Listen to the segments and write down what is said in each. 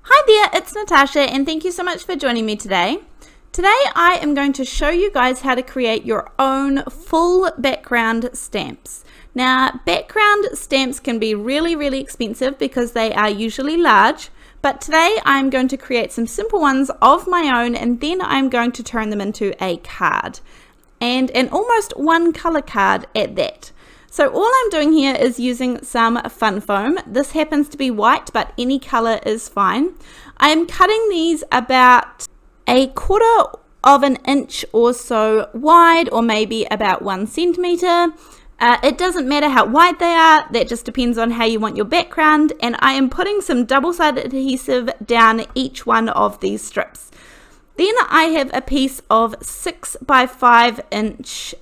Hi there, it's Natasha and thank you so much for joining me today. Today I am going to show you guys how to create your own full background stamps. Now, background stamps can be really expensive because they are usually large, but today I'm going to create some simple ones of my own and then I'm going to turn them into a card, and an almost one color card at that. So all I'm doing here is using some fun foam. This happens to be white, but any color is fine. I am cutting these about 1/4 of an inch or so wide, or maybe about 1 centimeter. It doesn't matter how wide they are, that just depends on how you want your background, and I am putting some double-sided adhesive down each one of these strips. Then I have a piece of 6 by 5 inch,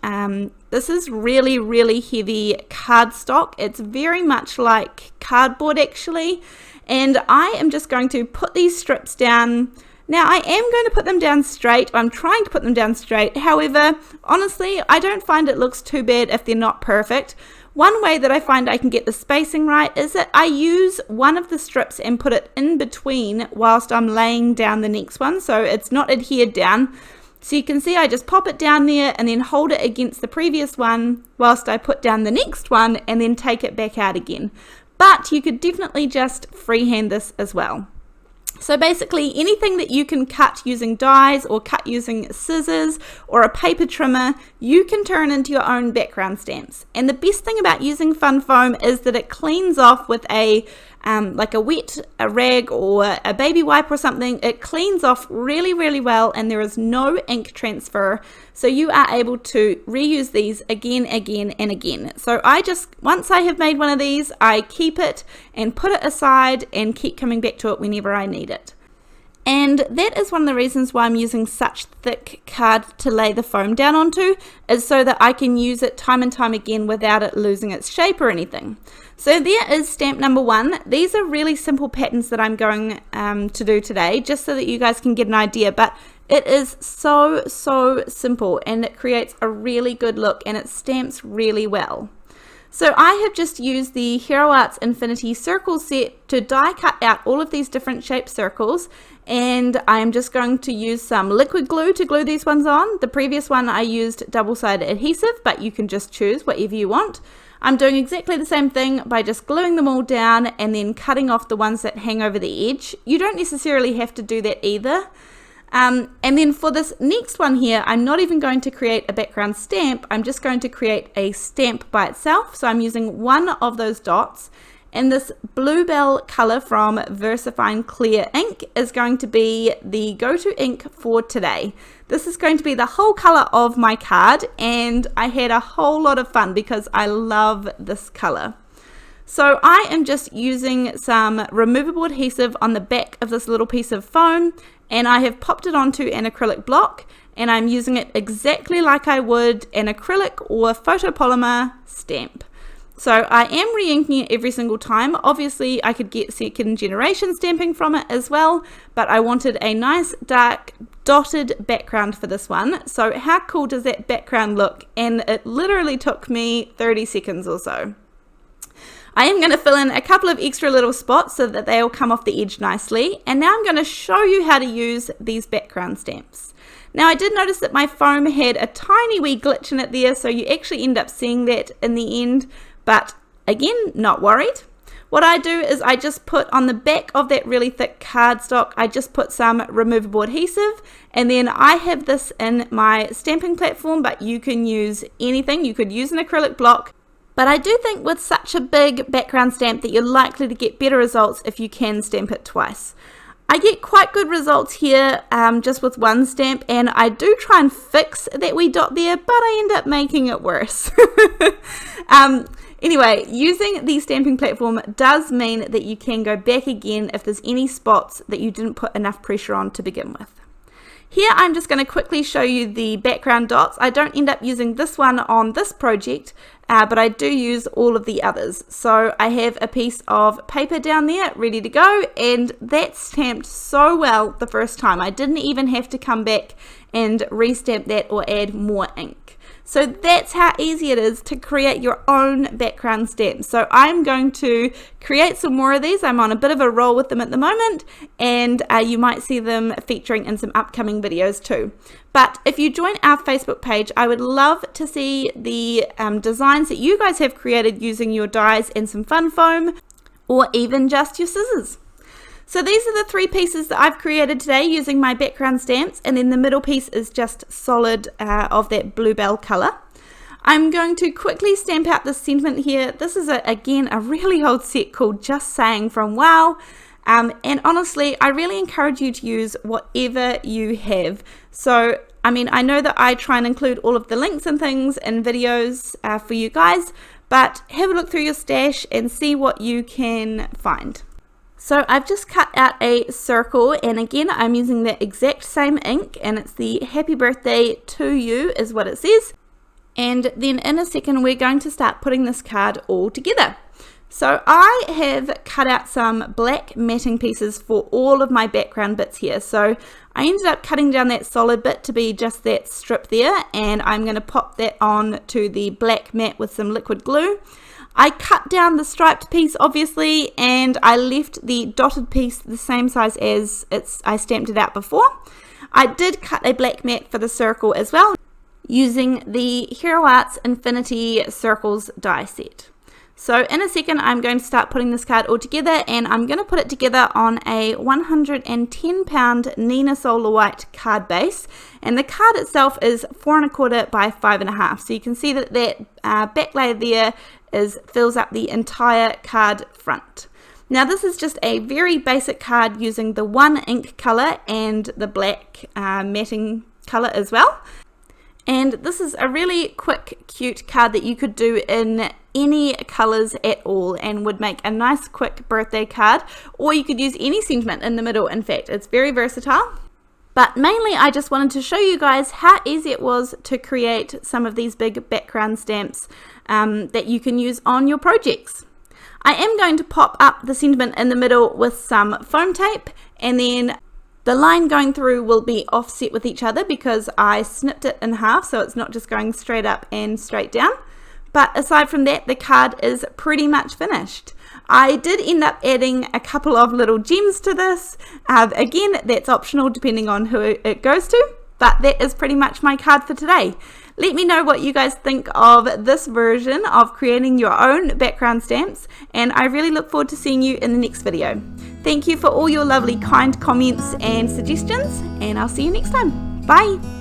this is really heavy cardstock. It's very much like cardboard actually, and I am just going to put these strips down. Now I am going to put them down straight. I'm trying to put them down straight. However, honestly, I don't find it looks too bad if they're not perfect. One way that I find I can get the spacing right is that I use one of the strips and put it in between whilst I'm laying down the next one, so it's not adhered down. So you can see I just pop it down there and then hold it against the previous one whilst I put down the next one and then take it back out again. But you could definitely just freehand this as well. So basically anything that you can cut using dies or cut using scissors or a paper trimmer, you can turn into your own background stamps. And the best thing about using fun foam is that it cleans off with like a wet rag or a baby wipe or something. It cleans off really well, and there is no ink transfer, so you are able to reuse these again and again. So once I have made one of these, I keep it and put it aside and keep coming back to it whenever I need it. And that is one of the reasons why I'm using such thick card to lay the foam down onto, is so that I can use it time and time again without it losing its shape or anything. So there is stamp number 1. These are really simple patterns that I'm going to do today, just so that you guys can get an idea, but it is so simple and it creates a really good look and it stamps really well. So I have just used the Hero Arts Infinity Circle set to die cut out all of these different shaped circles, and I'm just going to use some liquid glue to glue these ones on. The previous one I used double-sided adhesive, but you can just choose whatever you want. I'm doing exactly the same thing by just gluing them all down and then cutting off the ones that hang over the edge. You don't necessarily have to do that either. And then for this next one here, I'm not even going to create a background stamp, I'm just going to create a stamp by itself. So I'm using one of those dots, and this Belle color from VersaFine Clair ink is going to be the go-to ink for today. This is going to be the whole color of my card, and I had a whole lot of fun because I love this color. So I am just using some removable adhesive on the back of this little piece of foam, and I have popped it onto an acrylic block, and I'm using it exactly like I would an acrylic or photopolymer stamp. So I am re-inking it every single time. Obviously I could get second generation stamping from it as well, but I wanted a nice dark dotted background for this one. So how cool does that background look? And it literally took me 30 seconds or so. I am going to fill in a couple of extra little spots so that they all come off the edge nicely, and now I'm going to show you how to use these background stamps. Now I did notice that my foam had a tiny wee glitch in it there, so you actually end up seeing that in the end, but again, not worried. What I do is I just put on the back of that really thick cardstock, I just put some removable adhesive, and then I have this in my stamping platform, but you can use anything. You could use an acrylic block. But I do think with such a big background stamp that you're likely to get better results if you can stamp it twice. I get quite good results here just with one stamp, and I do try and fix that wee dot there, but I end up making it worse. Anyway, using the stamping platform does mean that you can go back again if there's any spots that you didn't put enough pressure on to begin with. Here I'm just going to quickly show you the background dots. I don't end up using this one on this project, but I do use all of the others. So I have a piece of paper down there ready to go, and that stamped so well the first time. I didn't even have to come back and restamp that or add more ink. So that's how easy it is to create your own background stamps. So I'm going to create some more of these. I'm on a bit of a roll with them at the moment, and you might see them featuring in some upcoming videos too. But if you join our Facebook page, I would love to see the designs that you guys have created using your dies and some fun foam, or even just your scissors. So these are the 3 pieces that I've created today using my background stamps, and then the middle piece is just solid of that Bluebell color. I'm going to quickly stamp out this sentiment here. This is, again, a really old set called Just Saying from Wow. And honestly, I really encourage you to use whatever you have. So, I mean, I know that I try and include all of the links and things in videos for you guys, but have a look through your stash and see what you can find. So I've just cut out a circle, and again I'm using the exact same ink, and it's the happy birthday to you is what it says. And then in a second we're going to start putting this card all together. So I have cut out some black matting pieces for all of my background bits here. So I ended up cutting down that solid bit to be just that strip there, and I'm going to pop that on to the black mat with some liquid glue. I cut down the striped piece obviously, and I left the dotted piece the same size as I stamped it out before. I did cut a black mat for the circle as well using the Hero Arts Infinity Circles die set. So in a second I'm going to start putting this card all together, and I'm going to put it together on a 110 pound Nina Solar White card base, and the card itself is 4 1/4 by 5 1/2. So you can see that back layer there fills up the entire card front. Now this is just a very basic card using the 1 ink color and the black matting color as well. And this is a really quick, cute card that you could do in any colors at all and would make a nice, quick birthday card, or you could use any sentiment in the middle. In fact, it's very versatile. But mainly I just wanted to show you guys how easy it was to create some of these big background stamps that you can use on your projects. I am going to pop up the sentiment in the middle with some foam tape, and then the line going through will be offset with each other because I snipped it in half, so it's not just going straight up and straight down. But aside from that, the card is pretty much finished. I did end up adding a couple of little gems to this. Again, that's optional depending on who it goes to, but that is pretty much my card for today. Let me know what you guys think of this version of creating your own background stamps, and I really look forward to seeing you in the next video. Thank you for all your lovely kind comments and suggestions, and I'll see you next time. Bye!